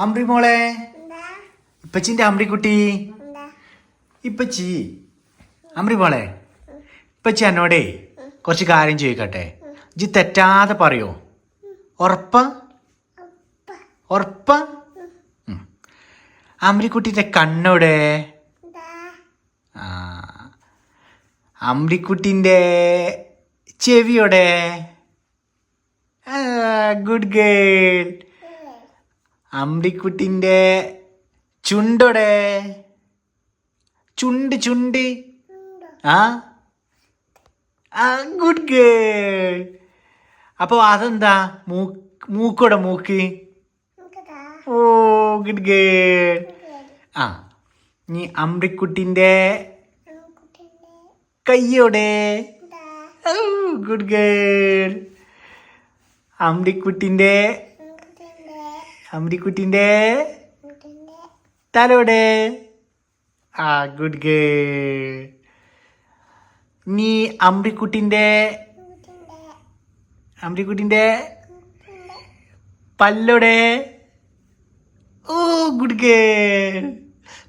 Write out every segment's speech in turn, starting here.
അമ്രി മോളെ, ഇപ്പച്ചിന്റെ അമ്രിക്കുട്ടി, ഇപ്പച്ചി അമ്രി മോളെ, ഇപ്പച്ചി എന്നോടേ കുറച്ച് കാര്യം ചോദിക്കട്ടെ. ഇജ്ജ് തെറ്റാതെ പറയോ? ഉറപ്പ ഉറപ്പ? അമ്രിക്കുട്ടിന്റെ കണ്ണോടെ? ആ, അമ്രിക്കുട്ടിന്റെ ചെവിയോടെ? Good girl. അമ്രിക്കുട്ടിന്റെ ചുണ്ടോടെ? ചുണ്ട് ആ ആ, ഗുഡ് ഗേൾ. അപ്പൊ അതെന്താ? മൂക്കോടെ? മൂക്ക്? ഓ, ഗുഡ് ഗേൾ. ആ, നീ അമ്രിക്കുട്ടിന്റെ കയ്യോടെ? Good girl. അമ്രിക്കുട്ടിന്റെ തലോടെ? ആ, ഗുഡ് ഗേൾ. നീ അമ്രിക്കുട്ടിന്റെ പല്ലോടെ? ഓ, ഗുഡ് ഗേൾ.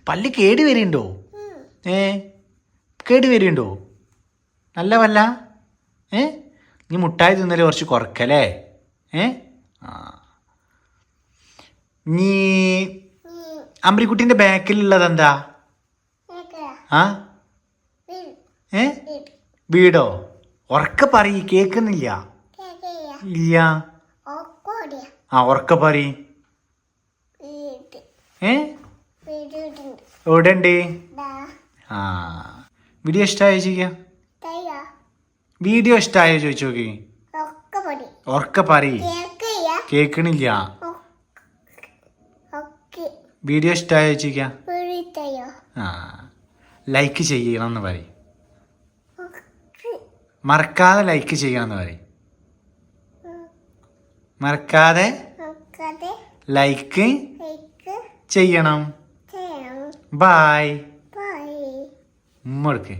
പല്ല് കേട് വരുന്നുണ്ടോ? കേട് വരുന്നുണ്ടോ? നല്ല പല്ല? നീ മുട്ടായി തിന്നല് കുറച്ച് കുറക്കല്ലേ? ആ, നീ അമ്രിക്കുട്ടിന്റെ ബാക്കിലുള്ളത് എന്താ? ആ, വീടോ? ഉറക്കെ പറയ്, കേക്കുന്നില്ല. ഇല്ല. ആ, ഉറക്കെ പറയ്. എവിടെ ഉണ്ട്? ആ, വീഡിയോ ഇഷ്ടമായോ ചോദിക്കാം? വീഡിയോ ഇഷ്ടമായോ ചോദിച്ചു നോക്കി. ഉറക്കെ പറയ്, കേക്കണില്ല. വീഡിയോ ഇഷ്ടമായോ ചോദിക്കാം? ആ, ലൈക്ക് ചെയ്യണമെന്ന് പറയും. മറക്കാതെ ലൈക്ക് ചെയ്യണമെന്ന് പറയും. മറക്കാതെ ലൈക്ക് ചെയ്യണം. ബായ്. ഉമ്മ കൊടുക്ക്.